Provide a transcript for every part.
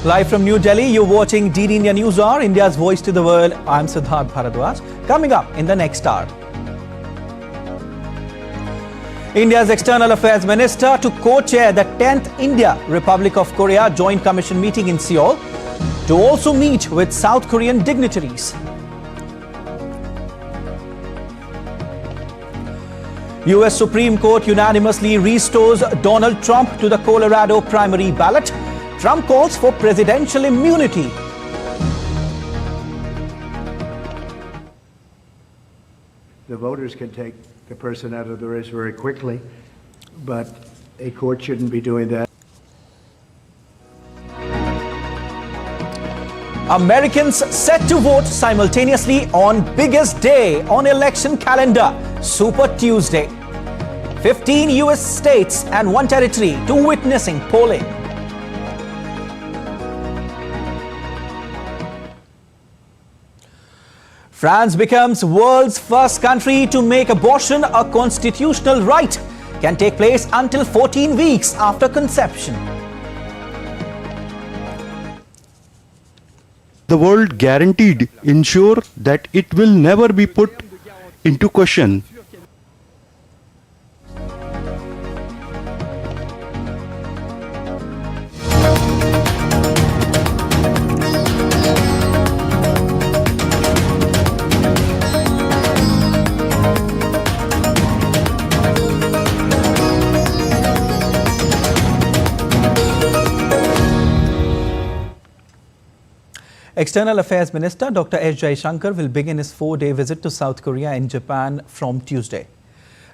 Live from New Delhi, you're watching DD India News Hour, India's voice to the world. I'm Siddharth Bharadwaj. Coming up in the next hour, India's External Affairs Minister to co-chair the 10th India-Republic of Korea Joint Commission meeting in Seoul, to also meet with South Korean dignitaries. US Supreme Court unanimously restores Donald Trump to the Colorado primary ballot. Trump calls for presidential immunity. The voters can take the person out of the race very quickly, but a court shouldn't be doing that. Americans set to vote simultaneously on biggest day on election calendar, Super Tuesday. 15 US states and 1 territory to witnessing polling. France becomes world's first country to make abortion a constitutional right. Can take place until 14 weeks after conception. The world guaranteed ensure that it will never be put into question. External Affairs Minister Dr. S. Jaishankar will begin his 4-day visit to South Korea and Japan from Tuesday.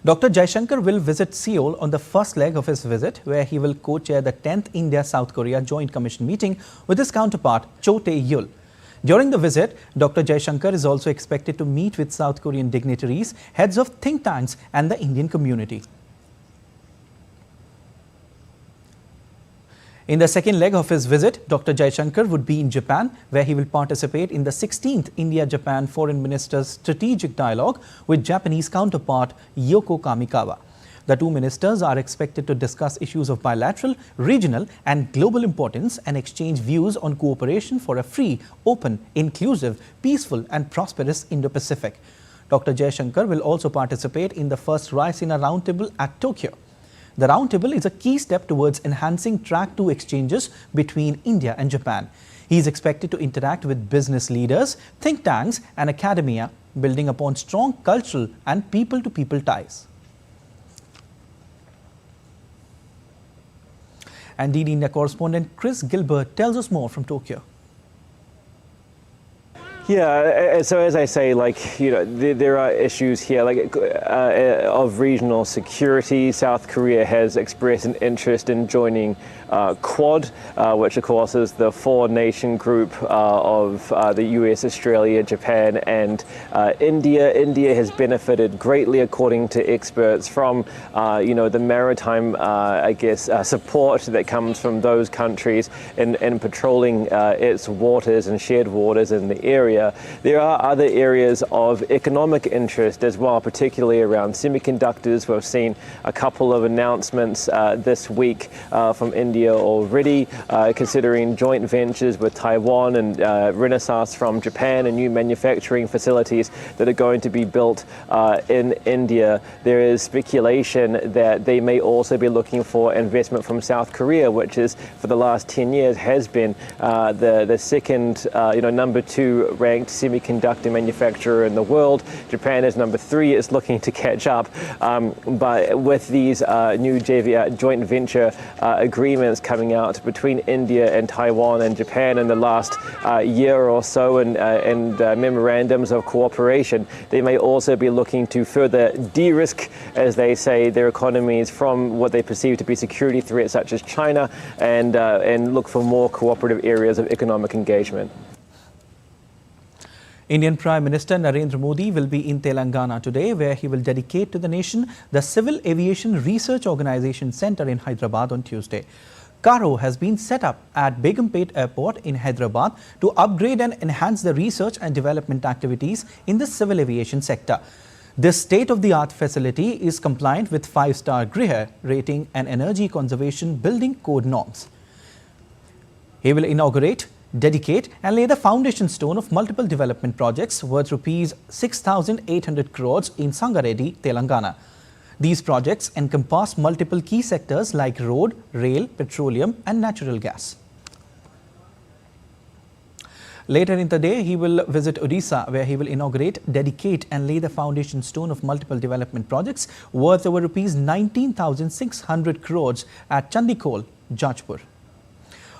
Dr. Jaishankar will visit Seoul on the first leg of his visit, where he will co-chair the 10th India-South Korea Joint Commission meeting with his counterpart Cho Tae-yul. During the visit, Dr. Jaishankar is also expected to meet with South Korean dignitaries, heads of think tanks and the Indian community. In the second leg of his visit, Dr. Jaishankar would be in Japan, where he will participate in the 16th India-Japan Foreign Ministers' Strategic Dialogue with Japanese counterpart Yoko Kamikawa. The two ministers are expected to discuss issues of bilateral, regional and global importance and exchange views on cooperation for a free, open, inclusive, peaceful and prosperous Indo-Pacific. Dr. Jaishankar will also participate in the first Raisina Roundtable at Tokyo. The roundtable is a key step towards enhancing Track 2 exchanges between India and Japan. He is expected to interact with business leaders, think tanks and academia, building upon strong cultural and people-to-people ties. And DD India correspondent Chris Gilbert tells us more from Tokyo. Yeah, so as I say, there are issues here of regional security. South Korea has expressed an interest in joining Quad, which of course is the 4-nation group of the US, Australia, Japan and India. India has benefited greatly, according to experts, from the maritime support that comes from those countries in patrolling its waters and shared waters in the area. There are other areas of economic interest as well, particularly around semiconductors. We've seen a couple of announcements this week from India already, considering joint ventures with Taiwan and Renesas from Japan and new manufacturing facilities that are going to be built in India. There is speculation that they may also be looking for investment from South Korea, which is for the last 10 years has been the second, number 2 ranked semiconductor manufacturer in the world. Japan is number 3, is looking to catch up. But with these new joint venture agreements coming out between India and Taiwan and Japan in the last year or so, and memorandums of cooperation, they may also be looking to further de-risk, as they say, their economies from what they perceive to be security threats such as China, and look for more cooperative areas of economic engagement. Indian Prime Minister Narendra Modi will be in Telangana today, where he will dedicate to the nation the Civil Aviation Research Organization Center in Hyderabad on Tuesday. CARO has been set up at Begumpet Airport in Hyderabad to upgrade and enhance the research and development activities in the civil aviation sector. This state-of-the-art facility is compliant with 5-star GRIHA rating and energy conservation building code norms. He will inaugurate, dedicate and lay the foundation stone of multiple development projects worth rupees 6,800 crores in Sangareddy, Telangana. These projects encompass multiple key sectors like road, rail, petroleum and natural gas. Later in the day, he will visit Odisha, where he will inaugurate, dedicate and lay the foundation stone of multiple development projects worth over rupees 19,600 crores at Chandikol, Jajpur.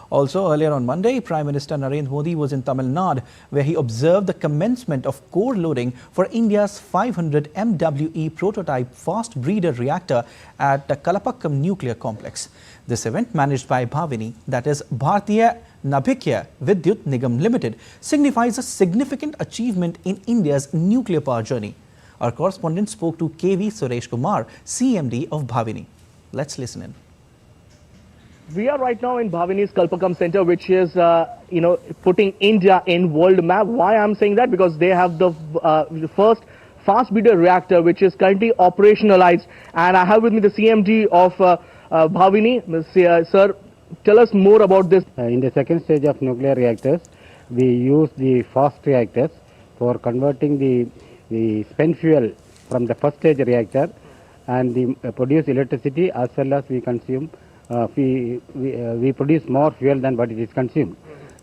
Also, earlier on Monday, Prime Minister Narendra Modi was in Tamil Nadu, where he observed the commencement of core loading for India's 500 MWE prototype fast breeder reactor at the Kalapakkam nuclear complex. This event, managed by Bhavini, that is Bharatiya Nabhikya Vidyut Nigam Limited, signifies a significant achievement in India's nuclear power journey. Our correspondent spoke to KV Suresh Kumar, CMD of Bhavini. Let's listen in. We are right now in Bhavini's Kalpakam Center, which is, putting India in world map. Why I'm saying that? Because they have the first fast breeder reactor, which is currently operationalized. And I have with me the CMD of Bhavini. Sir, tell us more about this. In the second stage of nuclear reactors, we use the fast reactors for converting the spent fuel from the first stage reactor and produce electricity, as well as we consume. We produce more fuel than what it is consumed.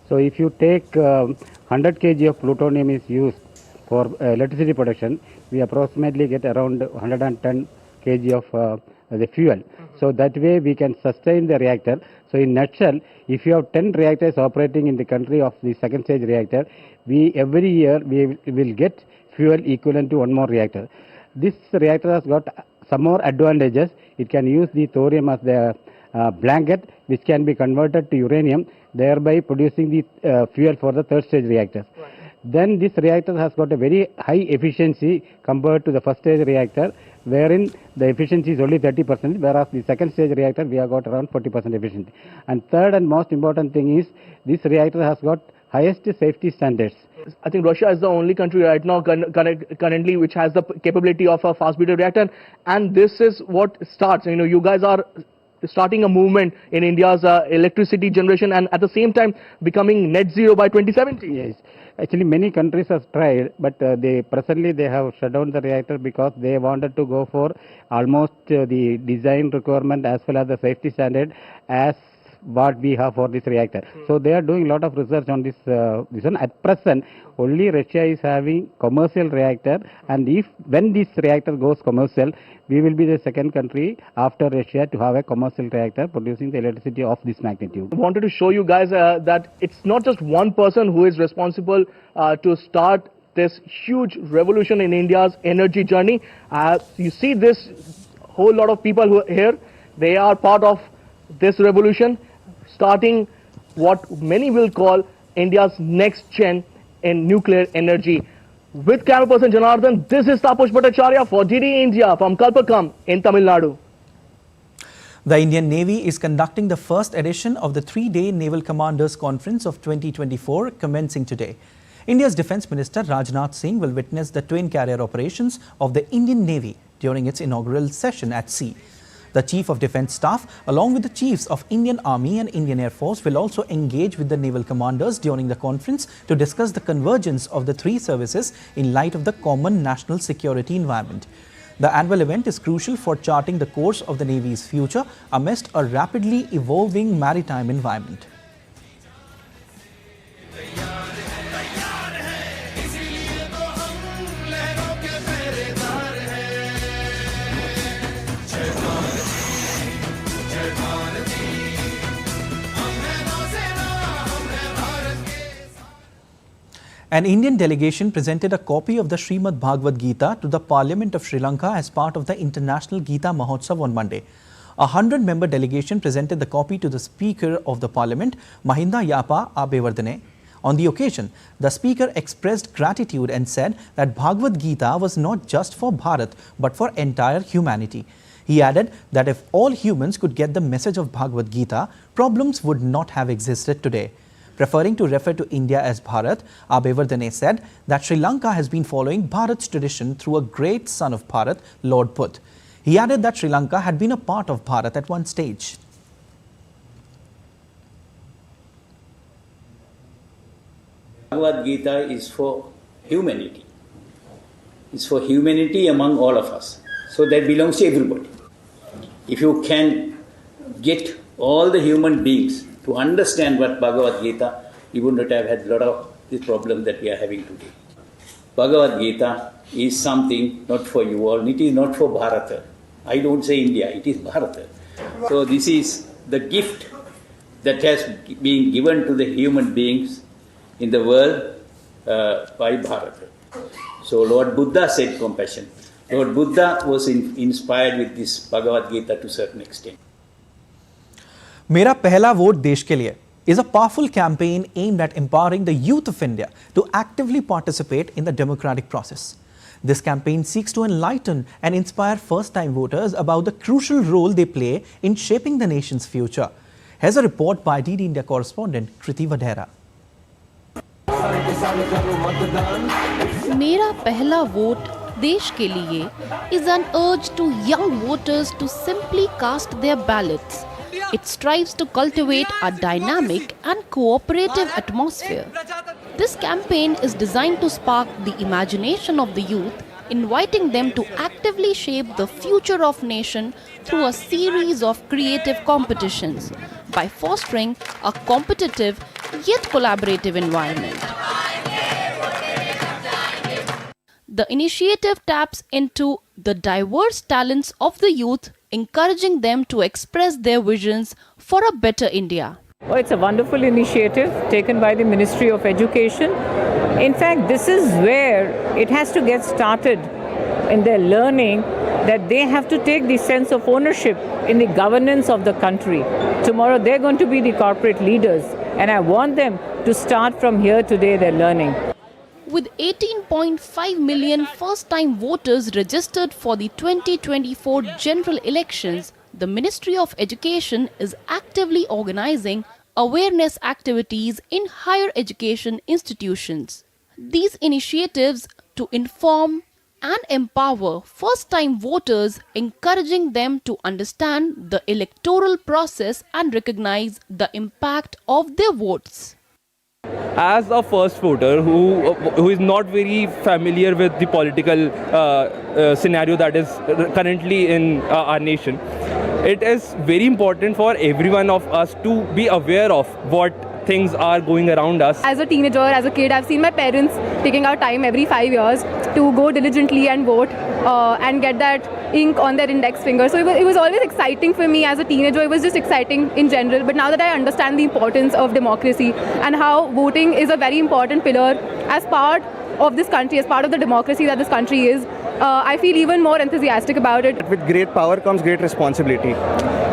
So if you take 100 kg of plutonium is used for electricity production, we approximately get around 110 kg of the fuel. So that way we can sustain the reactor. So in nutshell, if you have 10 reactors operating in the country of the second stage reactor, every year we will get fuel equivalent to one more reactor. This reactor has got some more advantages. It can use the thorium as the blanket, which can be converted to uranium, thereby producing the fuel for the third stage reactors. Right. Then this reactor has got a very high efficiency compared to the first stage reactor, wherein the efficiency is only 30%, whereas the second stage reactor we have got around 40% efficiency. And third and most important thing is, this reactor has got highest safety standards. I think Russia is the only country right now currently which has the capability of a fast breeder reactor, and this is what starts. You guys are starting a movement in India's electricity generation and at the same time becoming net zero by 2070. Yes. Actually, many countries have tried, but presently they have shut down the reactor because they wanted to go for almost the design requirement as well as the safety standard as what we have for this reactor. So they are doing a lot of research on this one. At present, only Russia is having commercial reactor, and when this reactor goes commercial, we will be the second country after Russia to have a commercial reactor producing the electricity of this magnitude. I wanted to show you guys that it's not just one person who is responsible to start this huge revolution in India's energy journey. You see this whole lot of people who are here, they are part of this revolution, starting what many will call India's next gen in nuclear energy. With camera person Janardhan, this is Tapush Bhattacharya for DD India from Kalpakam in Tamil Nadu. The Indian Navy is conducting the first edition of the 3-day Naval Commanders Conference of 2024 commencing today. India's Defence Minister Rajnath Singh will witness the twin carrier operations of the Indian Navy during its inaugural session at sea. The Chief of Defence Staff, along with the Chiefs of Indian Army and Indian Air Force, will also engage with the naval commanders during the conference to discuss the convergence of the three services in light of the common national security environment. The annual event is crucial for charting the course of the Navy's future amidst a rapidly evolving maritime environment. An Indian delegation presented a copy of the Srimad Bhagavad Gita to the Parliament of Sri Lanka as part of the International Gita Mahotsav on Monday. A 100-member delegation presented the copy to the Speaker of the Parliament, Mahinda Yapa Abeyewardene. On the occasion, the Speaker expressed gratitude and said that Bhagavad Gita was not just for Bharat but for entire humanity. He added that if all humans could get the message of Bhagavad Gita, problems would not have existed today. Preferring to refer to India as Bharat, Abeyewardene said that Sri Lanka has been following Bharat's tradition through a great son of Bharat, Lord Buddha. He added that Sri Lanka had been a part of Bharat at one stage. Bhagavad Gita is for humanity. It's for humanity among all of us. So that belongs to everybody. If you can get all the human beings to understand what Bhagavad Gita, we would not have had a lot of this problem that we are having today. Bhagavad Gita is something not for you all. It is not for Bharata. I don't say India, it is Bharata. So this is the gift that has been given to the human beings in the world by Bharata. So Lord Buddha said compassion. Lord Buddha was inspired with this Bhagavad Gita to a certain extent. मेरा पहला vote देश के लिए is a powerful campaign aimed at empowering the youth of India to actively participate in the democratic process. This campaign seeks to enlighten and inspire first-time voters about the crucial role they play in shaping the nation's future. Here's a report by DD India correspondent Kriti Vadhera. मेरा पहला vote देश के लिए is an urge to young voters to simply cast their ballots. It strives to cultivate a dynamic and cooperative atmosphere. This campaign is designed to spark the imagination of the youth, inviting them to actively shape the future of nation through a series of creative competitions by fostering a competitive yet collaborative environment. The initiative taps into the diverse talents of the youth, encouraging them to express their visions for a better India. Oh, it's a wonderful initiative taken by the Ministry of Education. In fact, this is where it has to get started in their learning, that they have to take the sense of ownership in the governance of the country. Tomorrow they're going to be the corporate leaders, and I want them to start from here today their learning. With 18.5 million first-time voters registered for the 2024 general elections, the Ministry of Education is actively organizing awareness activities in higher education institutions. These initiatives to inform and empower first-time voters, encouraging them to understand the electoral process and recognize the impact of their votes. As a first voter who is not very familiar with the political scenario that is currently in our nation, it is very important for every one of us to be aware of what things are going around us. As a teenager, as a kid, I've seen my parents taking out time every 5 years to go diligently and vote and get that ink on their index finger. So it was always exciting for me as a teenager. It was just exciting in general. But now that I understand the importance of democracy and how voting is a very important pillar as part of this country, as part of the democracy that this country is, I feel even more enthusiastic about it. With great power comes great responsibility.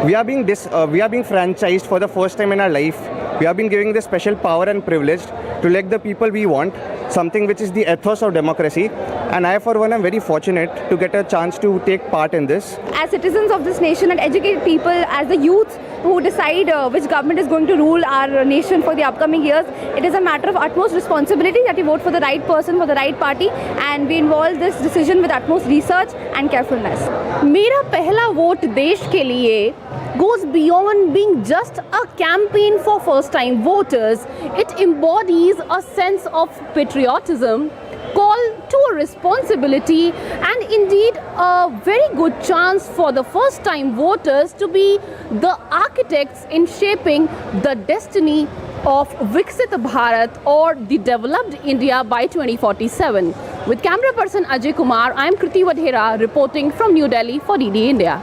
We are being franchised for the first time in our life. We have been given this special power and privilege to elect the people we want, something which is the ethos of democracy. And I, for one, am very fortunate to get a chance to take part in this. As citizens of this nation and educated people, as the youth who decide which government is going to rule our nation for the upcoming years, it is a matter of utmost responsibility that we vote for the right person, for the right party, and we involve this decision with utmost research and carefulness. मेरा पहला vote देश के लिए goes beyond being just a campaign for first-time voters. It embodies a sense of patriotism, call to a responsibility, and indeed a very good chance for the first-time voters to be the architects in shaping the destiny of Viksit Bharat or the developed India by 2047. With camera person Ajay Kumar, I am Kriti Vadhera reporting from New Delhi for DD India.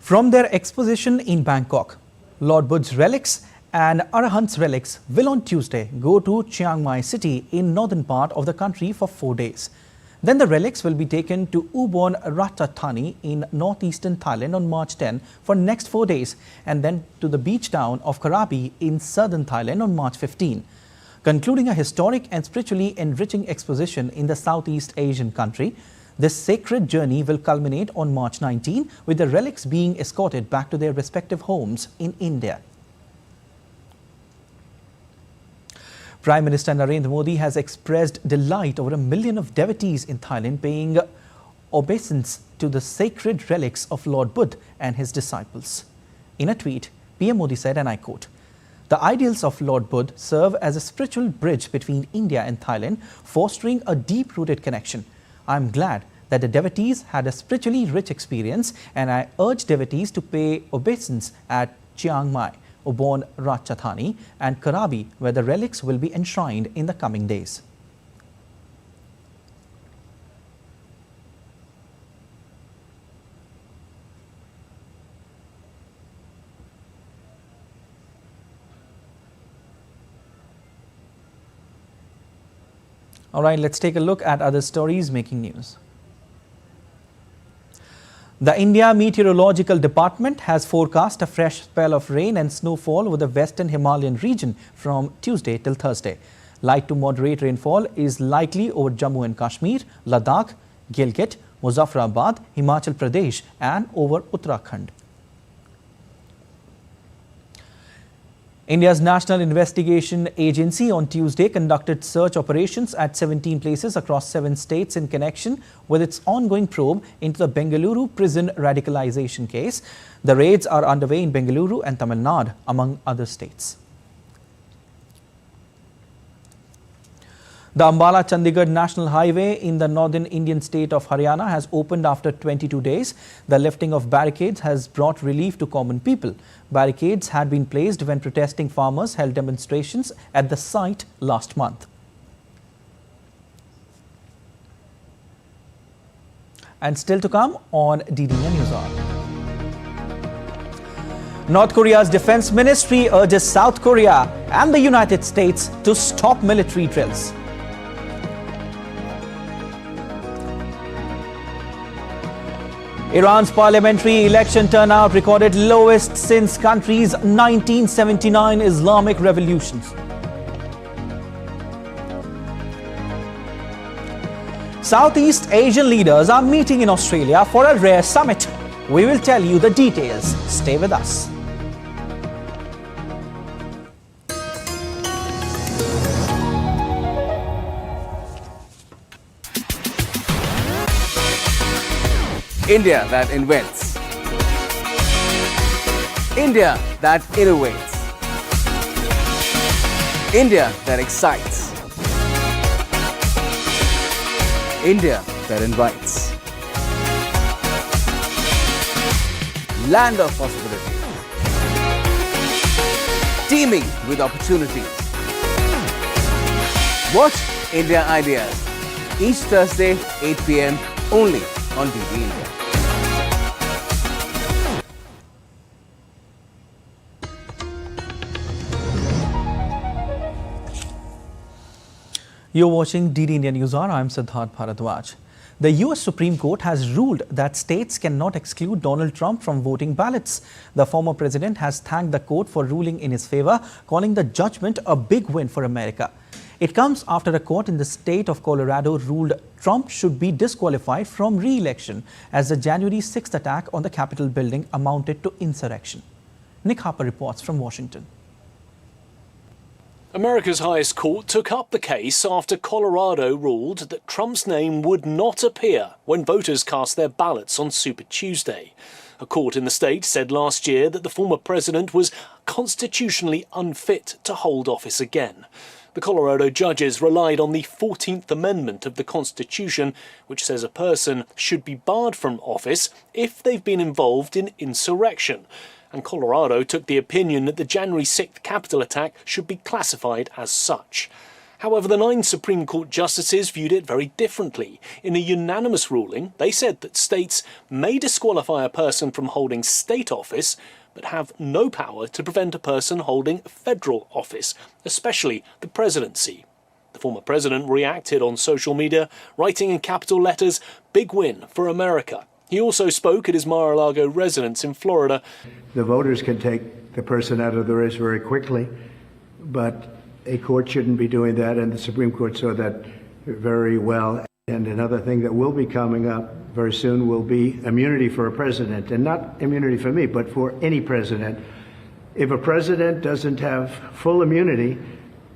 From their exposition in Bangkok, Lord Buddha's relics and Arahant's relics will on Tuesday go to Chiang Mai city in northern part of the country for 4 days. Then the relics will be taken to Ubon Ratchathani in northeastern Thailand on March 10 for next 4 days, and then to the beach town of Krabi in southern Thailand on March 15. Concluding a historic and spiritually enriching exposition in the Southeast Asian country, this sacred journey will culminate on March 19 with the relics being escorted back to their respective homes in India. Prime Minister Narendra Modi has expressed delight over 1 million of devotees in Thailand paying obeisance to the sacred relics of Lord Buddha and his disciples. In a tweet, PM Modi said, and I quote, The ideals of Lord Buddha serve as a spiritual bridge between India and Thailand, fostering a deep-rooted connection. I am glad that the devotees had a spiritually rich experience, and I urge devotees to pay obeisance at Chiang Mai, Ubon Ratchathani and Krabi, where the relics will be enshrined in the coming days. All right, let's take a look at other stories making news. The India Meteorological Department has forecast a fresh spell of rain and snowfall over the western Himalayan region from Tuesday till Thursday. Light to moderate rainfall is likely over Jammu and Kashmir, Ladakh, Gilgit, Muzaffarabad, Himachal Pradesh and over Uttarakhand. India's National Investigation Agency on Tuesday conducted search operations at 17 places across 7 states in connection with its ongoing probe into the Bengaluru prison radicalization case. The raids are underway in Bengaluru and Tamil Nadu, among other states. The Ambala-Chandigarh National Highway in the northern Indian state of Haryana has opened after 22 days. The lifting of barricades has brought relief to common people. Barricades had been placed when protesting farmers held demonstrations at the site last month. And still to come on DD News Hour. North Korea's defense ministry urges South Korea and the United States to stop military drills. Iran's parliamentary election turnout recorded lowest since country's 1979 Islamic revolutions. Southeast Asian leaders are meeting in Australia for a rare summit. We will tell you the details. Stay with us. India that invents. India that innovates. India that excites. India that invites. Land of possibilities. Teeming with opportunities. Watch India Ideas each Thursday 8 p.m. only on DD India. You're watching DD India News Hour. I'm Siddharth Bharadwaj. The US Supreme Court has ruled that states cannot exclude Donald Trump from voting ballots. The former president has thanked the court for ruling in his favor, calling the judgment a big win for America. It comes after a court in the state of Colorado ruled Trump should be disqualified from re-election as the January 6th attack on the Capitol building amounted to insurrection. Nick Harper reports from Washington. America's highest court took up the case after Colorado ruled that Trump's name would not appear when voters cast their ballots on Super Tuesday. A court in the state said last year that the former president was constitutionally unfit to hold office again. The Colorado judges relied on the 14th Amendment of the Constitution, which says a person should be barred from office if they've been involved in insurrection. And Colorado took the opinion that the January 6th Capitol attack should be classified as such. However, the 9 Supreme Court justices viewed it very differently. In a unanimous ruling, they said that states may disqualify a person from holding state office, but have no power to prevent a person holding federal office, especially the presidency. The former president reacted on social media, writing in capital letters, "Big win for America." He also spoke at his Mar-a-Lago residence in Florida. The voters can take the person out of the race very quickly, but a court shouldn't be doing that, and the Supreme Court saw that very well. And another thing that will be coming up very soon will be immunity for a president, and not immunity for me, but for any president. If a president doesn't have full immunity,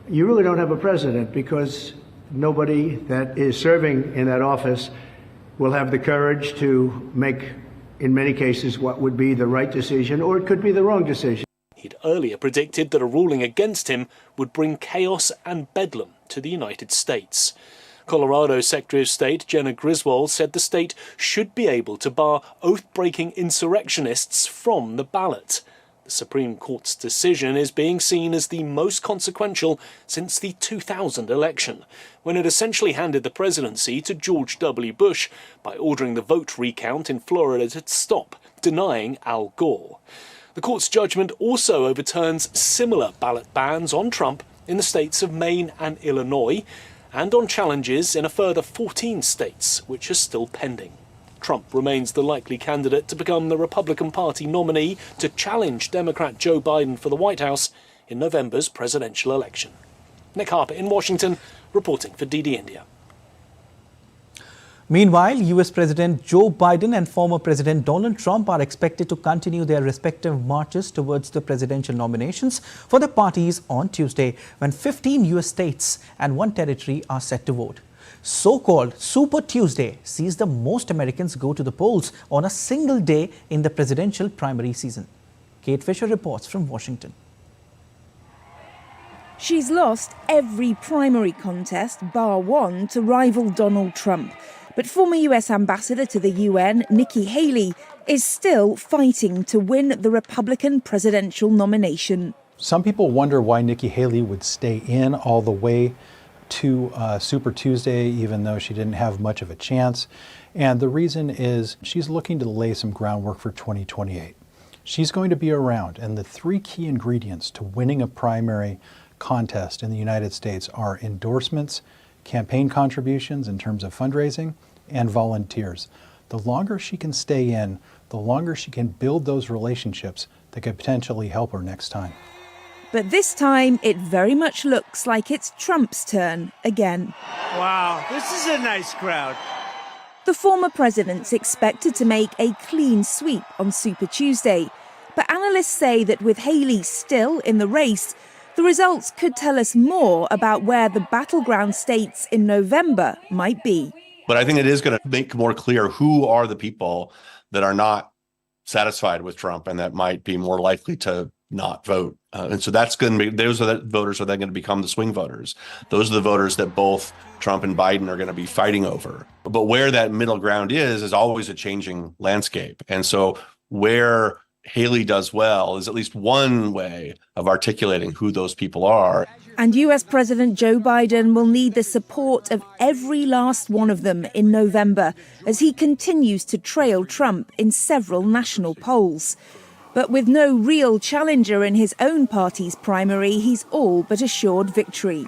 you really don't have a president, because nobody that is serving in that office will have the courage to make, in many cases, what would be the right decision, or it could be the wrong decision. He'd earlier predicted that a ruling against him would bring chaos and bedlam to the United States. Colorado Secretary of State Jenna Griswold said the state should be able to bar oath-breaking insurrectionists from the ballot. The Supreme Court's decision is being seen as the most consequential since the 2000 election, when it essentially handed the presidency to George W. Bush by ordering the vote recount in Florida to stop, denying Al Gore. The court's judgment also overturns similar ballot bans on Trump in the states of Maine and Illinois, and on challenges in a further 14 states, which are still pending. Trump remains the likely candidate to become the Republican Party nominee to challenge Democrat Joe Biden for the White House in November's presidential election. Nick Harper in Washington, reporting for DD India. Meanwhile, US President Joe Biden and former President Donald Trump are expected to continue their respective marches towards the presidential nominations for the parties on Tuesday, when 15 US states and 1 territory are set to vote. So-called Super Tuesday sees the most Americans go to the polls on a single day in the presidential primary season. Kate Fisher reports from Washington. She's lost every primary contest, bar one, to rival Donald Trump. But former US Ambassador to the UN, Nikki Haley, is still fighting to win the Republican presidential nomination. Some people wonder why Nikki Haley would stay in all the way to Super Tuesday, even though she didn't have much of a chance. And the reason is she's looking to lay some groundwork for 2028. She's going to be around, and the 3 key ingredients to winning a primary contest in the United States are endorsements, campaign contributions in terms of fundraising, and volunteers. The longer she can stay in, the longer she can build those relationships that could potentially help her next time. But this time, it very much looks like it's Trump's turn again. Wow, this is a nice crowd. The former president's expected to make a clean sweep on Super Tuesday. But analysts say that with Haley still in the race, the results could tell us more about where the battleground states in November might be. But I think it is going to make more clear who are the people that are not satisfied with Trump and that might be more likely to not vote. And so that's going to be, those are the voters are then going to become the swing voters. Those are the voters that both Trump and Biden are going to be fighting over. But where that middle ground is always a changing landscape. And so where Haley does well is at least one way of articulating who those people are. And US President Joe Biden will need the support of every last one of them in November as he continues to trail Trump in several national polls. But with no real challenger in his own party's primary, he's all but assured victory.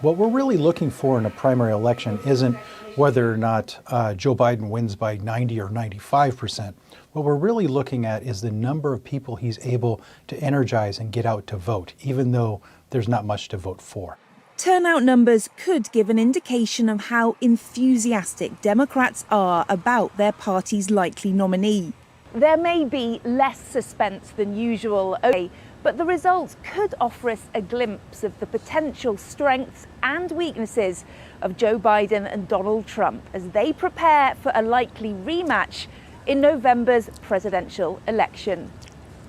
What we're really looking for in a primary election isn't whether or not Joe Biden wins by 90 or 95%. What we're really looking at is the number of people he's able to energize and get out to vote, even though there's not much to vote for. Turnout numbers could give an indication of how enthusiastic Democrats are about their party's likely nominee. There may be less suspense than usual, but the results could offer us a glimpse of the potential strengths and weaknesses of Joe Biden and Donald Trump as they prepare for a likely rematch in November's presidential election.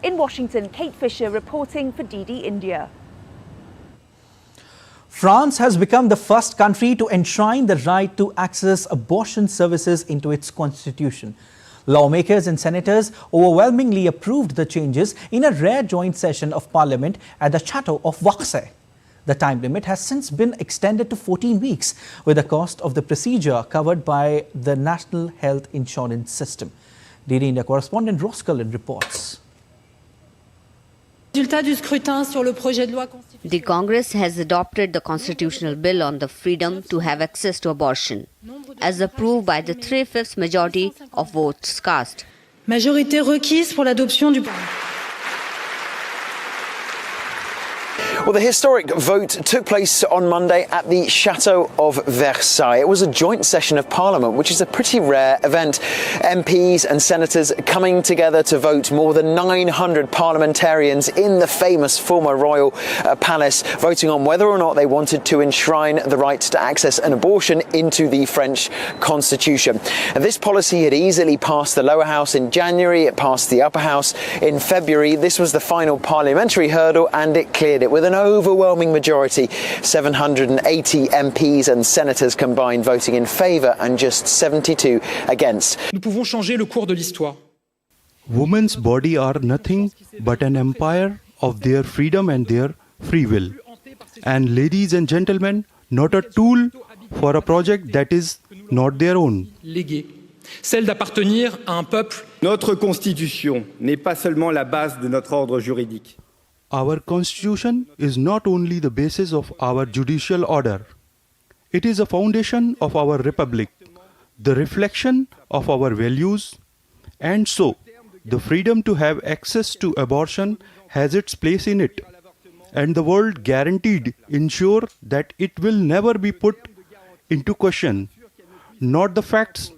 In Washington, Kate Fisher reporting for DD India. France has become the first country to enshrine the right to access abortion services into its constitution. Lawmakers and senators overwhelmingly approved the changes in a rare joint session of parliament at the Chateau of Versailles. The time limit has since been extended to 14 weeks, with the cost of the procedure covered by the National Health Insurance System. DD India correspondent Ross Cullen reports. The Congress has adopted the constitutional bill on the freedom to have access to abortion, as approved by the 3/5 majority of votes cast. Majorité requise pour l'adoption du... Well, the historic vote took place on Monday at the Chateau of Versailles. It was a joint session of Parliament, which is a pretty rare event. MPs and senators coming together to vote, more than 900 parliamentarians in the famous former royal palace, voting on whether or not they wanted to enshrine the right to access an abortion into the French constitution. And this policy had easily passed the lower house in January, it passed the upper house in February. This was the final parliamentary hurdle and it cleared it with an overwhelming majority, 780 MPs and senators combined voting in favour and just 72 against. Nous pouvons changer le cours de l'histoire. Women's body are nothing but an empire of their freedom and their free will. And ladies and gentlemen, not a tool for a project that is not their own. Léguée, celle d'appartenir à un peuple. Notre constitution n'est pas seulement la base de notre ordre juridique. Our constitution is not only the basis of our judicial order. It is a foundation of our republic, the reflection of our values, and so the freedom to have access to abortion has its place in it. And the world guaranteed ensure that it will never be put into question. Not the facts,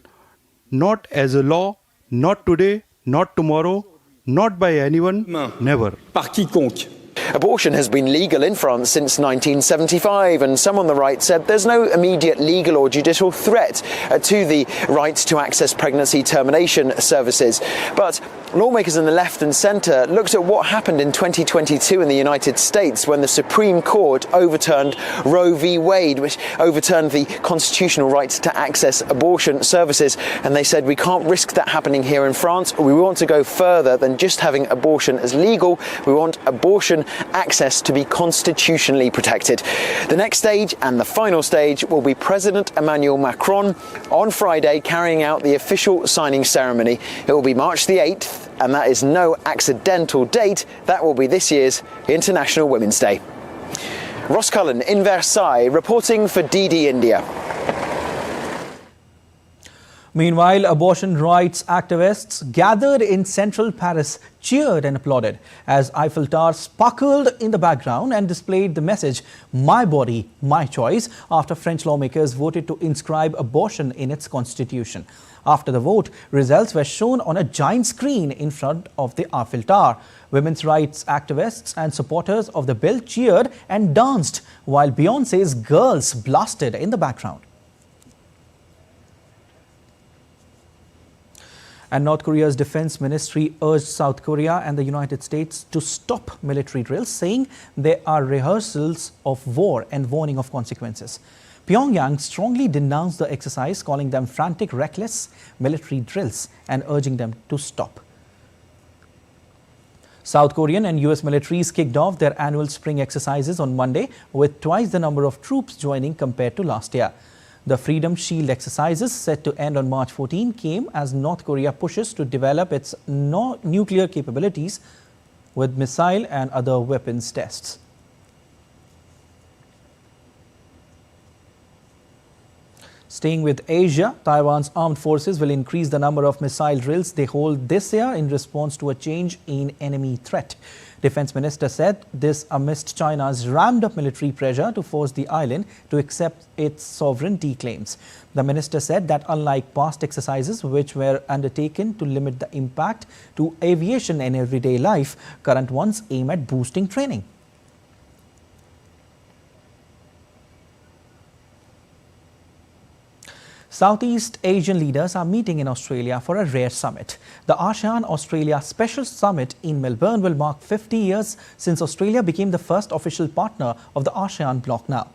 not as a law, not today, not tomorrow, not by anyone, never. Par quiconque. Abortion has been legal in France since 1975, and some on the right said there's no immediate legal or judicial threat to the right to access pregnancy termination services. But lawmakers in the left and centre looked at what happened in 2022 in the United States when the Supreme Court overturned Roe v. Wade, which overturned the constitutional right to access abortion services. And they said we can't risk that happening here in France. We want to go further than just having abortion as legal. We want abortion access to be constitutionally protected. The next stage and the final stage will be President Emmanuel Macron on Friday carrying out the official signing ceremony. It will be March the 8th, and that is no accidental date. That will be this year's International Women's Day. Ross Cullen in Versailles reporting for DD India. Meanwhile, abortion rights activists gathered in central Paris cheered and applauded as Eiffel Tower sparkled in the background and displayed the message, "My body, my choice," after French lawmakers voted to inscribe abortion in its constitution. After the vote, results were shown on a giant screen in front of the Eiffel Tower. Women's rights activists and supporters of the bill cheered and danced while Beyoncé's Girls blasted in the background. And North Korea's defense ministry urged South Korea and the United States to stop military drills, saying they are rehearsals of war and warning of consequences. Pyongyang strongly denounced the exercise, calling them frantic, reckless military drills and urging them to stop. South Korean and US militaries kicked off their annual spring exercises on Monday, with twice the number of troops joining compared to last year. The Freedom Shield exercises, set to end on March 14, came as North Korea pushes to develop its nuclear capabilities with missile and other weapons tests. Staying with Asia, Taiwan's armed forces will increase the number of missile drills they hold this year in response to a change in enemy threat. Defense Minister said this amidst China's ramped-up military pressure to force the island to accept its sovereignty claims. The minister said that unlike past exercises which were undertaken to limit the impact to aviation and everyday life, current ones aim at boosting training. Southeast Asian leaders are meeting in Australia for a rare summit. The ASEAN-Australia Special Summit in Melbourne will mark 50 years since Australia became the first official partner of the ASEAN bloc now.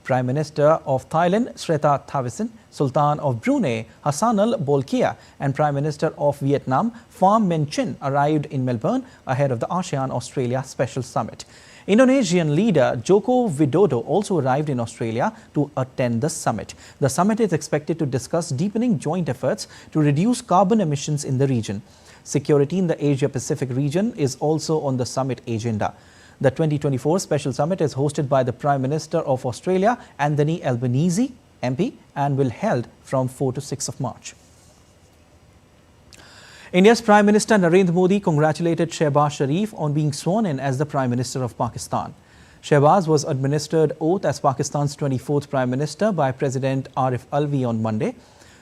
Prime Minister of Thailand, Srettha Thavisin, Sultan of Brunei, Hassanal Bolkiah, and Prime Minister of Vietnam, Pham Minh Chinh arrived in Melbourne ahead of the ASEAN-Australia Special Summit. Indonesian leader Joko Widodo also arrived in Australia to attend the summit. The summit is expected to discuss deepening joint efforts to reduce carbon emissions in the region. Security in the Asia-Pacific region is also on the summit agenda. The 2024 Special Summit is hosted by the Prime Minister of Australia, Anthony Albanese, MP, and will be held from 4 to 6 of March. India's Prime Minister Narendra Modi congratulated Shehbaz Sharif on being sworn in as the Prime Minister of Pakistan. Shehbaz was administered oath as Pakistan's 24th Prime Minister by President Arif Alvi on Monday.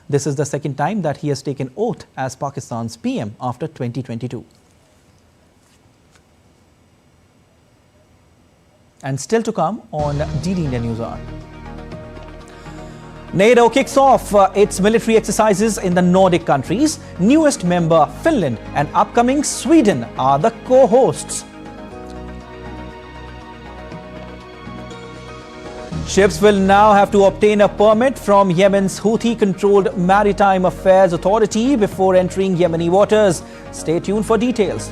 This is the second time that he has taken oath as Pakistan's PM after 2022. And still to come on DD India News Hour. NATO kicks off its military exercises in the Nordic countries. Newest member Finland and upcoming Sweden are the co-hosts. Ships will now have to obtain a permit from Yemen's Houthi-controlled Maritime Affairs Authority before entering Yemeni waters. Stay tuned for details.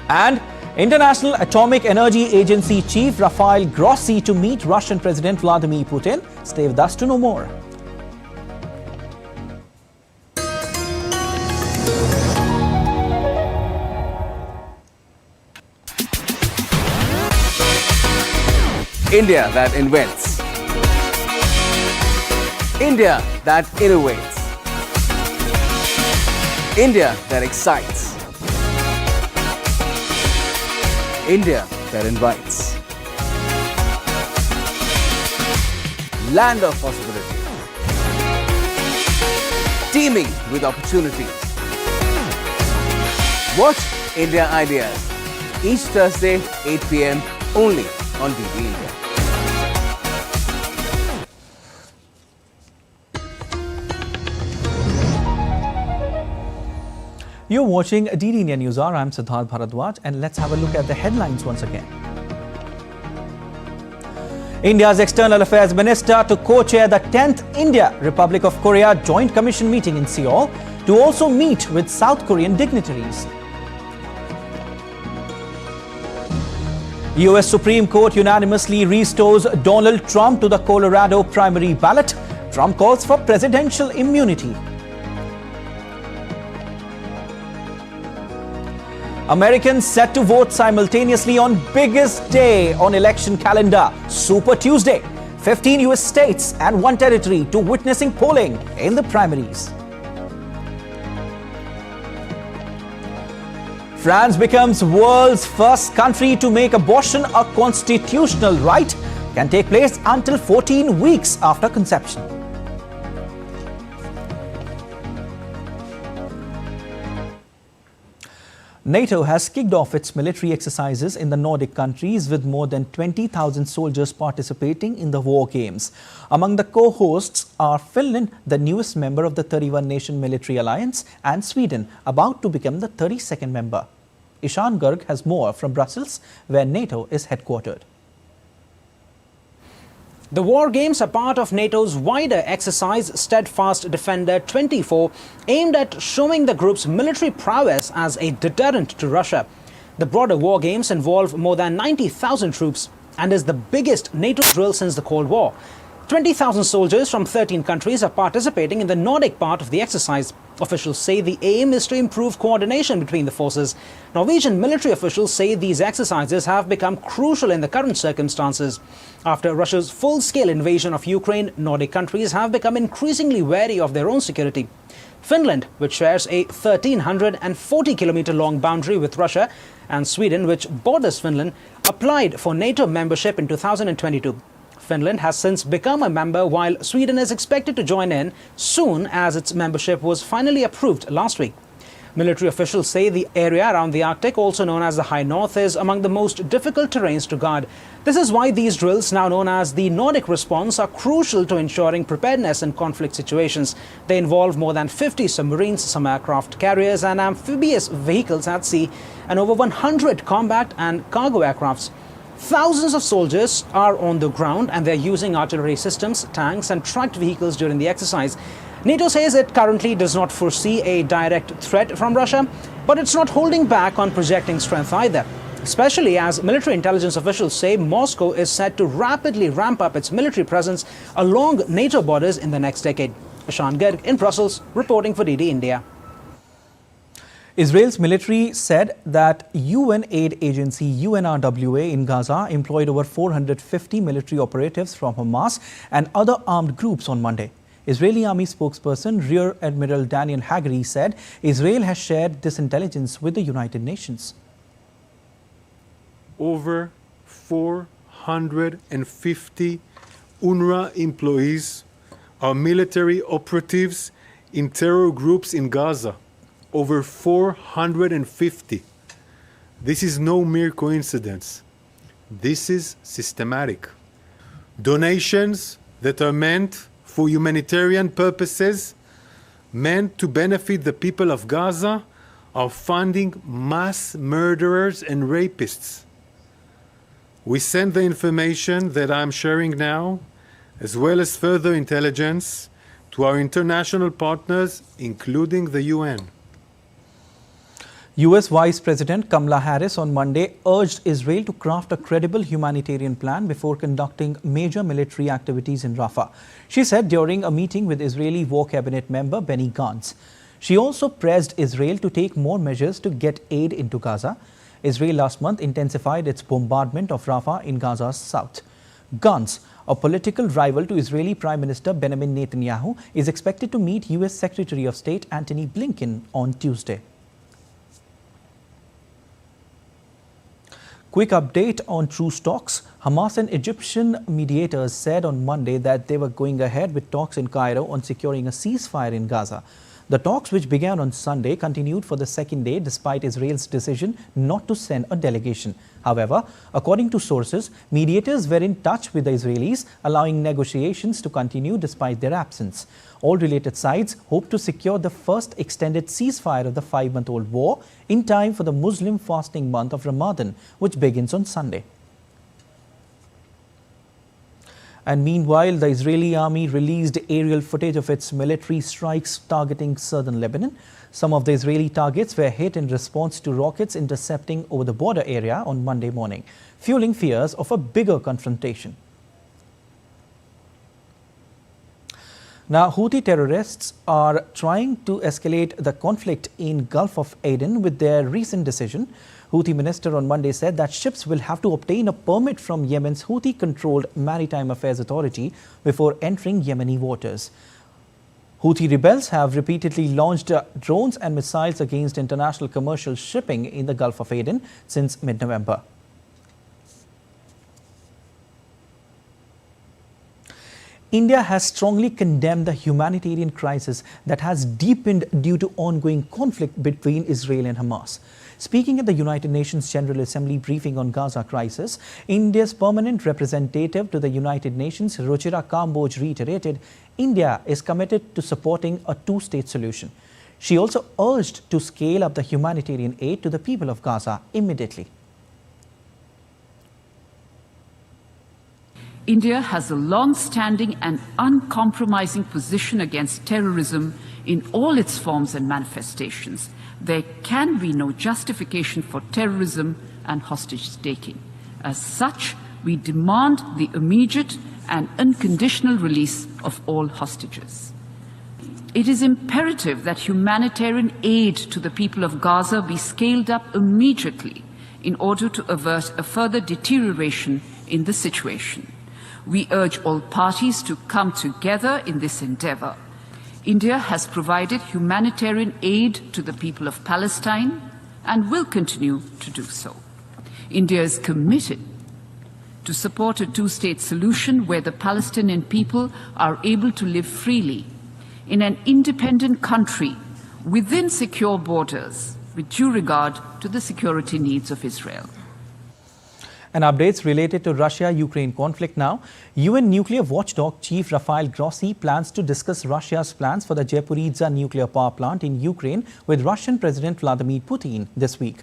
And International Atomic Energy Agency Chief Rafael Grossi to meet Russian President Vladimir Putin. Stay with us to know more. India that invents. India that innovates. India that excites. India that invites. Land of possibility. Teeming with opportunities. Watch India Ideas each Thursday 8 p.m. only on DD India. You're watching DD India News Hour. I'm Siddharth Bharadwaj, and let's have a look at the headlines once again. India's External Affairs Minister to co-chair the 10th India-Republic of Korea Joint Commission meeting in Seoul to also meet with South Korean dignitaries. US Supreme Court unanimously restores Donald Trump to the Colorado primary ballot. Trump calls for presidential immunity. Americans set to vote simultaneously on biggest day on election calendar, Super Tuesday. 15 US states and 1 territory to witnessing polling in the primaries. France becomes world's first country to make abortion a constitutional right. Can take place until 14 weeks after conception. NATO has kicked off its military exercises in the Nordic countries with more than 20,000 soldiers participating in the war games. Among the co-hosts are Finland, the newest member of the 31-nation military alliance, and Sweden, about to become the 32nd member. Ishan Garg has more from Brussels, where NATO is headquartered. The war games are part of NATO's wider exercise Steadfast Defender 24, aimed at showing the group's military prowess as a deterrent to Russia. The broader war games involve more than 90,000 troops and is the biggest NATO drill since the Cold War. 20,000 soldiers from 13 countries are participating in the Nordic part of the exercise. Officials say the aim is to improve coordination between the forces. Norwegian military officials say these exercises have become crucial in the current circumstances. After Russia's full-scale invasion of Ukraine, Nordic countries have become increasingly wary of their own security. Finland, which shares a 1,340-kilometer-long boundary with Russia, and Sweden, which borders Finland, applied for NATO membership in 2022. Finland has since become a member, while Sweden is expected to join in soon as its membership was finally approved last week. Military officials say the area around the Arctic, also known as the High North, is among the most difficult terrains to guard. This is why these drills, now known as the Nordic Response, are crucial to ensuring preparedness in conflict situations. They involve more than 50 submarines, some aircraft carriers and amphibious vehicles at sea, and over 100 combat and cargo aircrafts. Thousands of soldiers are on the ground and they're using artillery systems, tanks and tracked vehicles during the exercise. NATO says it currently does not foresee a direct threat from Russia, but it's not holding back on projecting strength either, especially as military intelligence officials say Moscow is set to rapidly ramp up its military presence along NATO borders in the next decade. Ishan Garg in Brussels, reporting for DD India. Israel's military said that UN aid agency UNRWA in Gaza employed over 450 military operatives from Hamas and other armed groups on Monday. Israeli Army spokesperson Rear Admiral Daniel Hagari said Israel has shared this intelligence with the United Nations. over 450 UNRWA employees are military operatives in terror groups in Gaza. Over 450. This is no mere coincidence. This is systematic. Donations that are meant for humanitarian purposes, meant to benefit the people of Gaza, are funding mass murderers and rapists. We send the information that I'm sharing now, as well as further intelligence, to our international partners, including the UN. US Vice President Kamala Harris on Monday urged Israel to craft a credible humanitarian plan before conducting major military activities in Rafah. She said during a meeting with Israeli War Cabinet member Benny Gantz. She also pressed Israel to take more measures to get aid into Gaza. Israel last month intensified its bombardment of Rafah in Gaza's south. Gantz, a political rival to Israeli Prime Minister Benjamin Netanyahu, is expected to meet US Secretary of State Antony Blinken on Tuesday. Quick update on truce talks. Hamas and Egyptian mediators said on Monday that they were going ahead with talks in Cairo on securing a ceasefire in Gaza. The talks, which began on Sunday, continued for the second day despite Israel's decision not to send a delegation. However, according to sources, mediators were in touch with the Israelis, allowing negotiations to continue despite their absence. All related sides hope to secure the first extended ceasefire of the 5-month-old war in time for the Muslim fasting month of Ramadan, which begins on Sunday. And meanwhile, the Israeli army released aerial footage of its military strikes targeting southern Lebanon. Some of the Israeli targets were hit in response to rockets intercepting over the border area on Monday morning, fueling fears of a bigger confrontation. Now, Houthi terrorists are trying to escalate the conflict in Gulf of Aden with their recent decision. Houthi minister on Monday said that ships will have to obtain a permit from Yemen's Houthi-controlled Maritime Affairs Authority before entering Yemeni waters. Houthi rebels have repeatedly launched drones and missiles against international commercial shipping in the Gulf of Aden since mid-November. India has strongly condemned the humanitarian crisis that has deepened due to ongoing conflict between Israel and Hamas. Speaking at the United Nations General Assembly briefing on Gaza crisis, India's permanent representative to the United Nations, Ruchira Kamboj, reiterated India is committed to supporting a two-state solution. She also urged to scale up the humanitarian aid to the people of Gaza immediately. India has a long-standing and uncompromising position against terrorism in all its forms and manifestations. There can be no justification for terrorism and hostage-taking. As such, we demand the immediate and unconditional release of all hostages. It is imperative that humanitarian aid to the people of Gaza be scaled up immediately in order to avert a further deterioration in the situation. We urge all parties to come together in this endeavor. India has provided humanitarian aid to the people of Palestine and will continue to do so. India is committed to support a two-state solution where the Palestinian people are able to live freely in an independent country within secure borders with due regard to the security needs of Israel. And updates related to Russia-Ukraine conflict now. UN nuclear watchdog Chief Rafael Grossi plans to discuss Russia's plans for the Zaporizhzhia nuclear power plant in Ukraine with Russian President Vladimir Putin this week.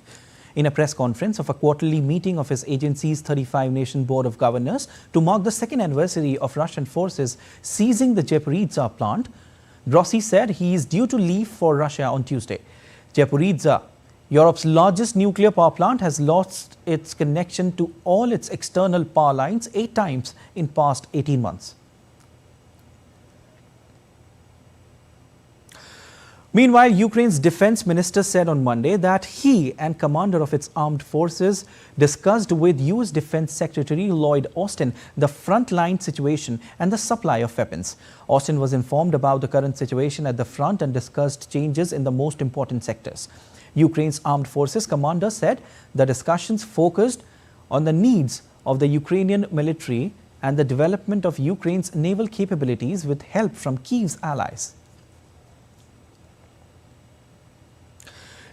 In a press conference of a quarterly meeting of his agency's 35-nation Board of Governors to mark the second anniversary of Russian forces seizing the Zaporizhzhia plant, Grossi said he is due to leave for Russia on Tuesday. Zaporizhzhia, Europe's largest nuclear power plant, has lost its connection to all its external power lines 8 times in past 18 months. Meanwhile, Ukraine's defense minister said on Monday that he and commander of its armed forces discussed with US Defense Secretary Lloyd Austin the frontline situation and the supply of weapons. Austin was informed about the current situation at the front and discussed changes in the most important sectors. Ukraine's armed forces commander said the discussions focused on the needs of the Ukrainian military and the development of Ukraine's naval capabilities with help from Kyiv's allies.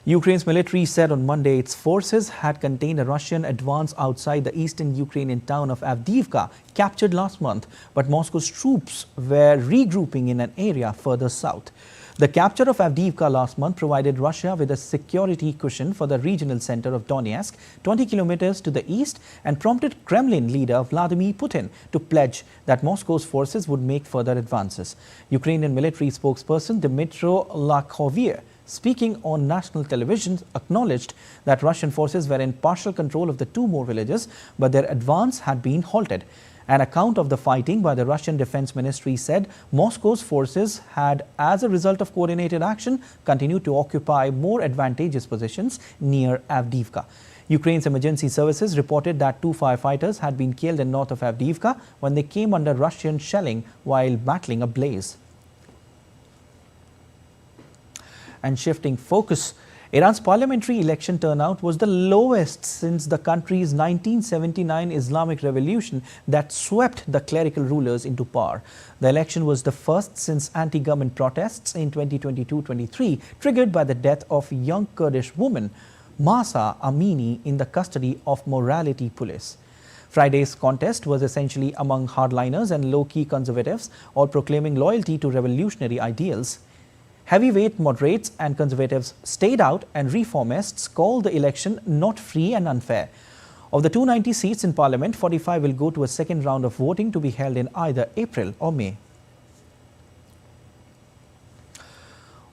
Ukraine's military said on Monday its forces had contained a Russian advance outside the eastern Ukrainian town of Avdiivka, captured last month, but Moscow's troops were regrouping in an area further south. The capture of Avdiivka last month provided Russia with a security cushion for the regional center of Donetsk, 20 kilometers to the east, and prompted Kremlin leader Vladimir Putin to pledge that Moscow's forces would make further advances. Ukrainian military spokesperson Dmytro Lakhovier, speaking on national television, acknowledged that Russian forces were in partial control of the two more villages, but their advance had been halted. An account of the fighting by the Russian Defense Ministry said Moscow's forces had, as a result of coordinated action, continued to occupy more advantageous positions near Avdiivka. Ukraine's emergency services reported that 2 firefighters had been killed in north of Avdiivka when they came under Russian shelling while battling a blaze. And shifting focus, Iran's parliamentary election turnout was the lowest since the country's 1979 Islamic Revolution that swept the clerical rulers into power. The election was the first since anti-government protests in 2022-23, triggered by the death of young Kurdish woman Mahsa Amini in the custody of morality police. Friday's contest was essentially among hardliners and low-key conservatives, all proclaiming loyalty to revolutionary ideals. Heavyweight moderates and conservatives stayed out, and reformists called the election not free and unfair. Of the 290 seats in parliament, 45 will go to a second round of voting to be held in either April or May.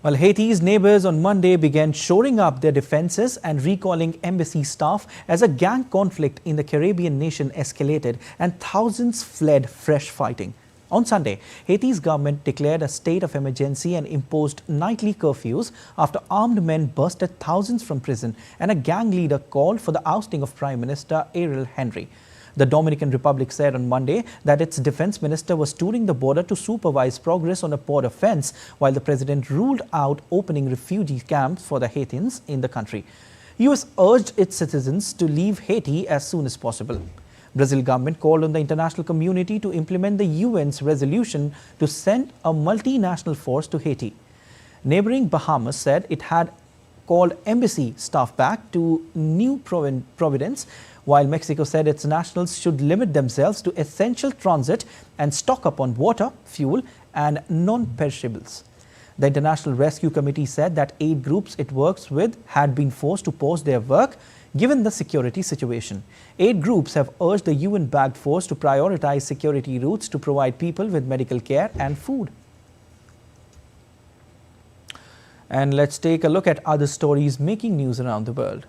Well, Haiti's neighbors on Monday began shoring up their defenses and recalling embassy staff as a gang conflict in the Caribbean nation escalated and thousands fled fresh fighting. On Sunday, Haiti's government declared a state of emergency and imposed nightly curfews after armed men bursted thousands from prison and a gang leader called for the ousting of Prime Minister Ariel Henry. The Dominican Republic said on Monday that its defense minister was touring the border to supervise progress on a border fence, while the president ruled out opening refugee camps for the Haitians in the country. US urged its citizens to leave Haiti as soon as possible. Brazil government called on the international community to implement the UN's resolution to send a multinational force to Haiti. Neighboring Bahamas said it had called embassy staff back to New Providence, while Mexico said its nationals should limit themselves to essential transit and stock up on water, fuel, and non-perishables. The International Rescue Committee said that aid groups it works with had been forced to pause their work given the security situation. Aid groups have urged the UN-backed force to prioritize security routes to provide people with medical care and food. And let's take a look at other stories making news around the world.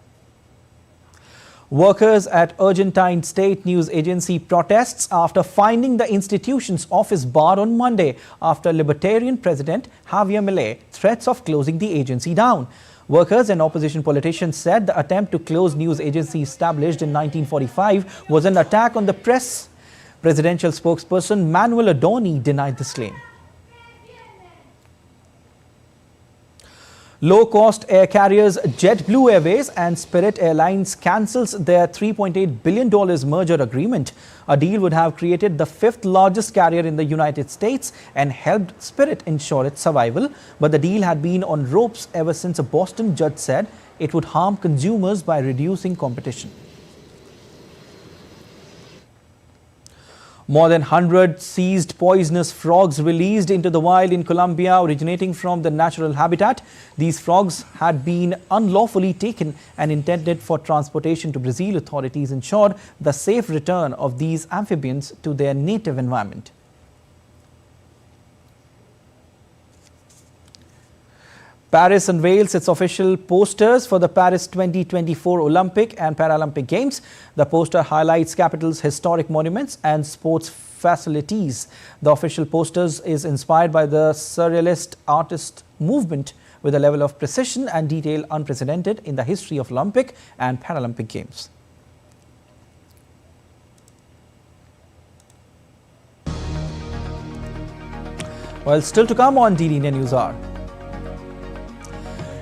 Workers at Argentine state news agency protests after finding the institution's office barred on Monday after Libertarian President Javier Milei threats of closing the agency down. Workers and opposition politicians said the attempt to close news agency established in 1945 was an attack on the press. Presidential spokesperson Manuel Adorni denied this claim. Low-cost air carriers JetBlue Airways and Spirit Airlines cancels their $3.8 billion merger agreement. A deal would have created the fifth largest carrier in the United States and helped Spirit ensure its survival. But the deal had been on ropes ever since a Boston judge said it would harm consumers by reducing competition. More than 100 seized poisonous frogs released into the wild in Colombia originating from the natural habitat. These frogs had been unlawfully taken and intended for transportation to Brazil. Authorities ensured the safe return of these amphibians to their native environment. Paris unveils its official posters for the Paris 2024 Olympic and Paralympic Games. The poster highlights capital's historic monuments and sports facilities. The official posters is inspired by the surrealist artist movement with a level of precision and detail unprecedented in the history of Olympic and Paralympic Games. Well, still to come on DD News Hour.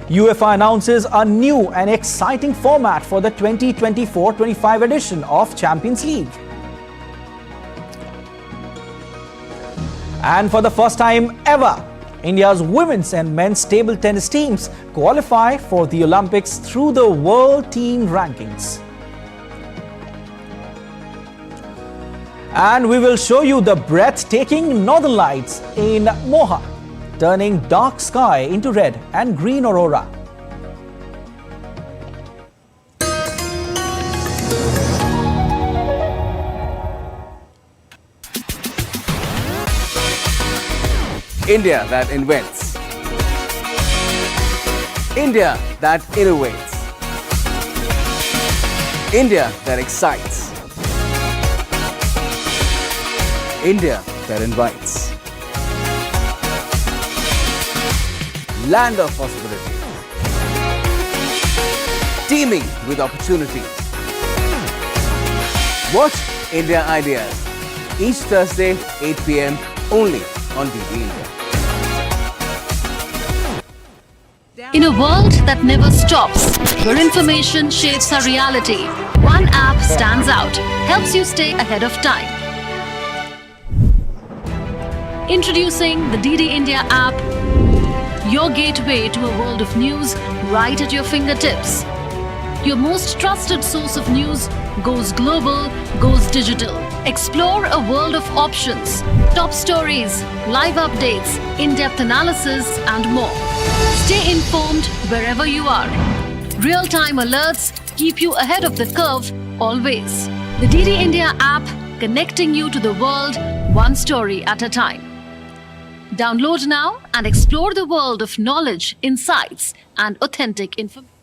UEFA announces a new and exciting format for the 2024-25 edition of Champions League. And for the first time ever, India's women's and men's table tennis teams qualify for the Olympics through the World Team Rankings. And we will show you the breathtaking northern lights in Moha, turning dark sky into red and green aurora. India that invents. India that innovates. India that excites. India that invites. Land of possibility. Teeming with opportunities. Watch India Ideas each Thursday 8 p.m. only on DD India. In a world that never stops, where information shapes our reality, one app stands out, helps you stay ahead of time. Introducing the DD India app, your gateway to a world of news right at your fingertips. Your most trusted source of news goes global, goes digital. Explore a world of options, top stories, live updates, in-depth analysis, and more. Stay informed wherever you are. Real-time alerts keep you ahead of the curve always. The DD India app, connecting you to the world one story at a time. Download now and explore the world of knowledge, insights, and authentic information.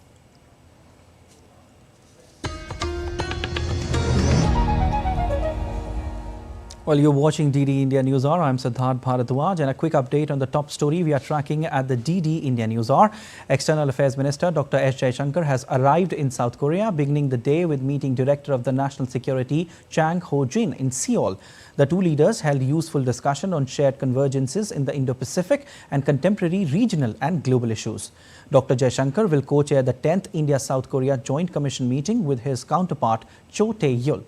Well, you're watching DD India News Hour. I'm Siddharth Bharadwaj, and a quick update on the top story we are tracking at the DD India News Hour. External Affairs Minister Dr. S. Jaishankar has arrived in South Korea, beginning the day with meeting Director of the National Security Chang Ho-jin in Seoul. The two leaders held useful discussion on shared convergences in the Indo-Pacific and contemporary regional and global issues. Dr. Jaishankar will co-chair the 10th India-South Korea Joint Commission meeting with his counterpart Cho Tae-yul.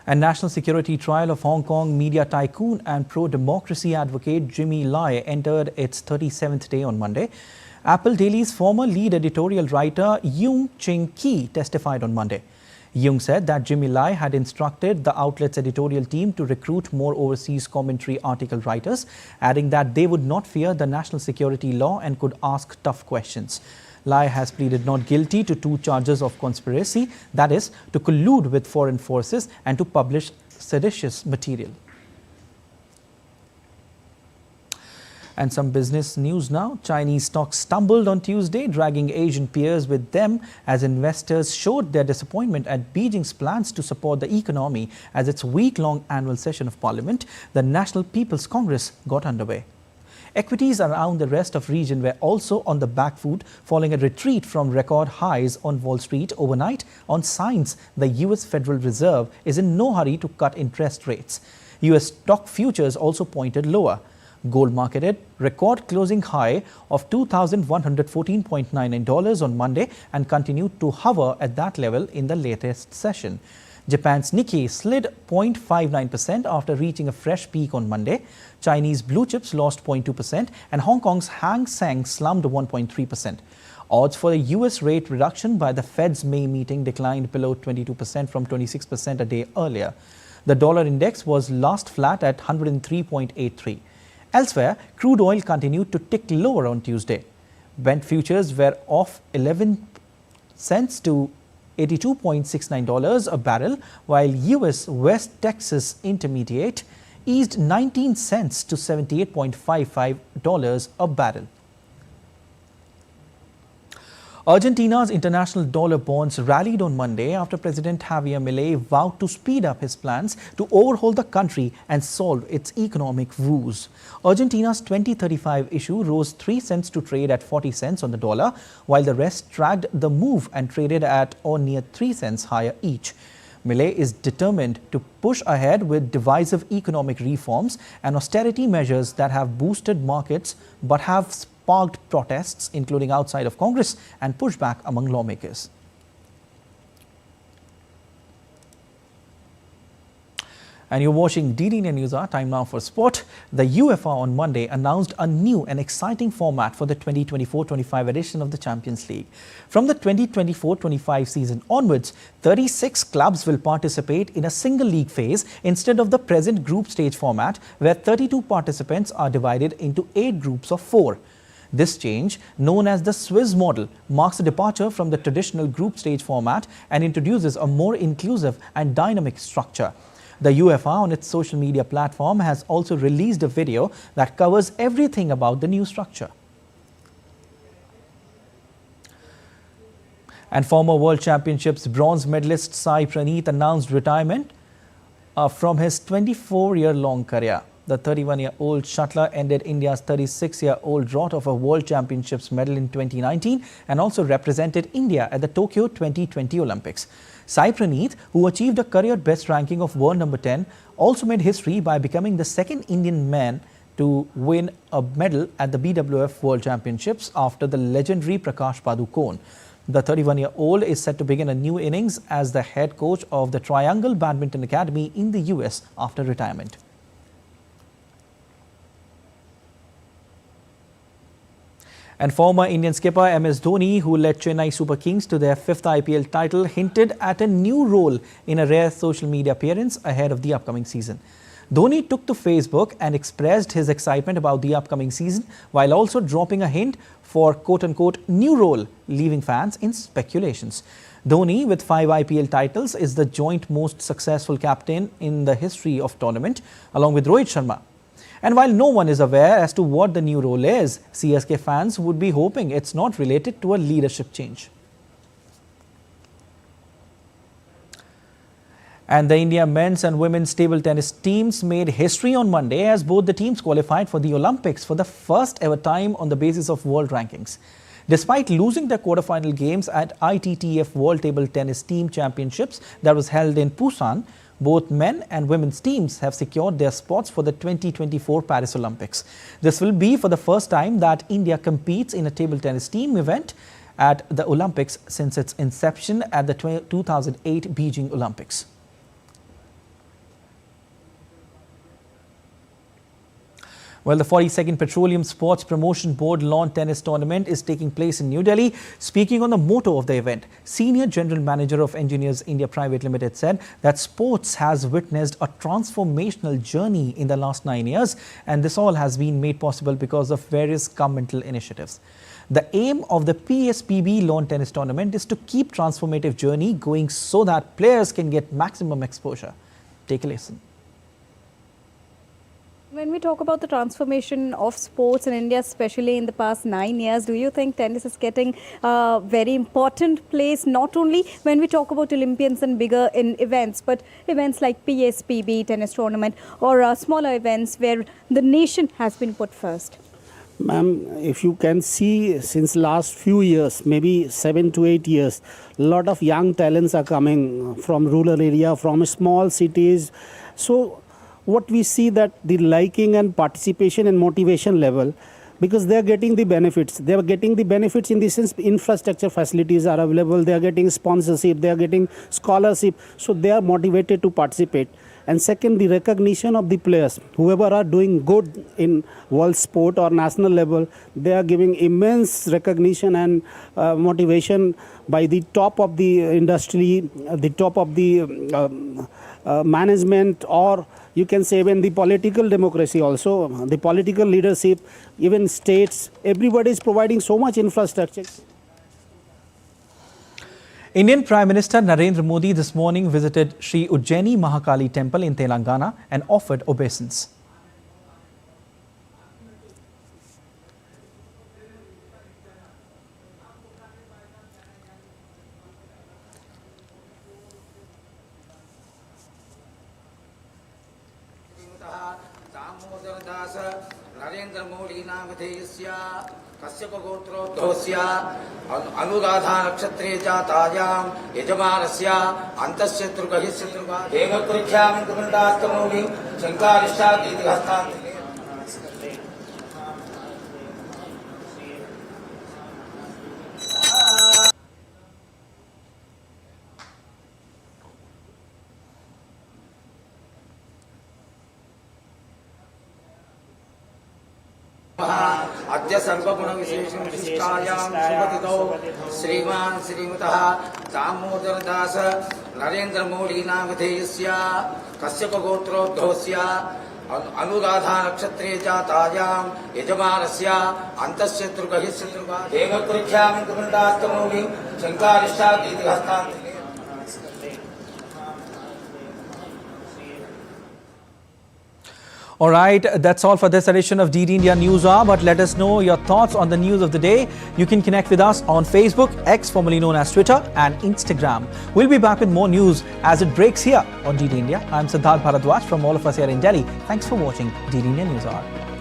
A national security trial of Hong Kong media tycoon and pro-democracy advocate Jimmy Lai entered its 37th day on Monday. Apple Daily's former lead editorial writer Yung Ching-kee testified on Monday. Yung said that Jimmy Lai had instructed the outlet's editorial team to recruit more overseas commentary article writers, adding that they would not fear the national security law and could ask tough questions. Lai has pleaded not guilty to 2 charges of conspiracy, that is, to collude with foreign forces and to publish seditious material. And some business news now. Chinese stocks stumbled on Tuesday, dragging Asian peers with them as investors showed their disappointment at Beijing's plans to support the economy as its week-long annual session of Parliament, the National People's Congress, got underway. Equities around the rest of the region were also on the back foot following a retreat from record highs on Wall Street overnight on signs the US Federal Reserve is in no hurry to cut interest rates. US stock futures also pointed lower. Gold marketed record closing high of $2,114.99 on Monday and continued to hover at that level in the latest session. Japan's Nikkei slid 0.59% after reaching a fresh peak on Monday. Chinese blue chips lost 0.2% and Hong Kong's Hang Seng slumped 1.3%. Odds for the US rate reduction by the Fed's May meeting declined below 22% from 26% a day earlier. The dollar index was last flat at 103.83. Elsewhere, crude oil continued to tick lower on Tuesday. Brent futures were off 11 cents to $82.69 a barrel, while US West Texas Intermediate eased 19 cents to $78.55 a barrel. Argentina's international dollar bonds rallied on Monday after President Javier Milei vowed to speed up his plans to overhaul the country and solve its economic woes. Argentina's 2035 issue rose 3 cents to trade at 40 cents on the dollar, while the rest tracked the move and traded at or near 3 cents higher each. Millet is determined to push ahead with divisive economic reforms and austerity measures that have boosted markets but have sparked protests, including outside of Congress, and pushback among lawmakers. And you're watching DD India News Hour. Time now for sport. The UEFA on Monday announced a new and exciting format for the 2024-25 edition of the Champions League. From the 2024-25 season onwards, 36 clubs will participate in a single league phase instead of the present group stage format, where 32 participants are divided into 8 groups of 4. This change, known as the Swiss model, marks a departure from the traditional group stage format and introduces a more inclusive and dynamic structure. The UEFA on its social media platform has also released a video that covers everything about the new structure. And former World Championships bronze medalist Sai Praneeth announced retirement from his 24-year-long career. The 31-year-old shuttler ended India's 36-year-old drought of a World Championships medal in 2019 and also represented India at the Tokyo 2020 Olympics. Sai Praneeth, who achieved a career best ranking of world number 10, also made history by becoming the second Indian man to win a medal at the BWF World Championships after the legendary Prakash Padukone. The 31-year-old is set to begin a new innings as the head coach of the Triangle Badminton Academy in the US after retirement. And former Indian skipper MS Dhoni, who led Chennai Super Kings to their 5th IPL title, hinted at a new role in a rare social media appearance ahead of the upcoming season. Dhoni took to Facebook and expressed his excitement about the upcoming season, while also dropping a hint for quote-unquote new role, leaving fans in speculations. Dhoni, with 5 IPL titles, is the joint most successful captain in the history of tournament, along with Rohit Sharma. And while no one is aware as to what the new role is, CSK fans would be hoping it's not related to a leadership change. And the India men's and women's table tennis teams made history on Monday as both the teams qualified for the Olympics for the first ever time on the basis of world rankings. Despite losing their quarterfinal games at ITTF World Table Tennis Team Championships that was held in Busan, both men and women's teams have secured their spots for the 2024 Paris Olympics. This will be for the first time that India competes in a table tennis team event at the Olympics since its inception at the 2008 Beijing Olympics. Well, the 42nd Petroleum Sports Promotion Board Lawn Tennis Tournament is taking place in New Delhi. Speaking on the motto of the event, Senior General Manager of Engineers India Private Limited said that sports has witnessed a transformational journey in the last 9 years, and this all has been made possible because of various governmental initiatives. The aim of the PSPB Lawn Tennis Tournament is to keep transformative journey going so that players can get maximum exposure. Take a listen. When we talk about the transformation of sports in India, especially in the past 9 years, do you think tennis is getting a very important place, not only when we talk about Olympians and bigger in events, but events like PSPB tennis tournament or smaller events where the nation has been put first? Ma'am, if you can see since last few years, maybe 7 to 8 years, a lot of young talents are coming from rural area, from small cities. So what we see that the liking and participation and motivation level, because they are getting the benefits. They are getting the benefits in the sense infrastructure facilities are available. They are getting sponsorship. They are getting scholarship. So they are motivated to participate. And second, the recognition of the players, whoever are doing good in world sport or national level, they are giving immense recognition and motivation by the top of the industry, the top of the management, or you can say even the political democracy also, the political leadership, even states, everybody is providing so much infrastructure. Indian Prime Minister Narendra Modi this morning visited Sri Ujjaini Mahakali Temple in Telangana and offered obeisance. अद्य सर्वगुण विशेषं विशिष्टायां शुभतिथौ श्रीमान् श्रीमतः दामोदरदास नरेंद्र मोदी नाम विधेयस्य Kashyap गोत्रोद्भवस्य Anuradha नक्षत्रे जातायां यजमानस्य अन्तस्य दुर्गस्य देवकृख्यामि कुमण्डास्तमौलिं शङ्कारिष्टागीतिहस्तान्. All right, that's all for this edition of DD India News Hour. But let us know your thoughts on the news of the day. You can connect with us on Facebook, X formerly known as Twitter, and Instagram. We'll be back with more news as it breaks here on DD India. I'm Siddharth Bharadwaj from all of us here in Delhi. Thanks for watching DD India News Hour.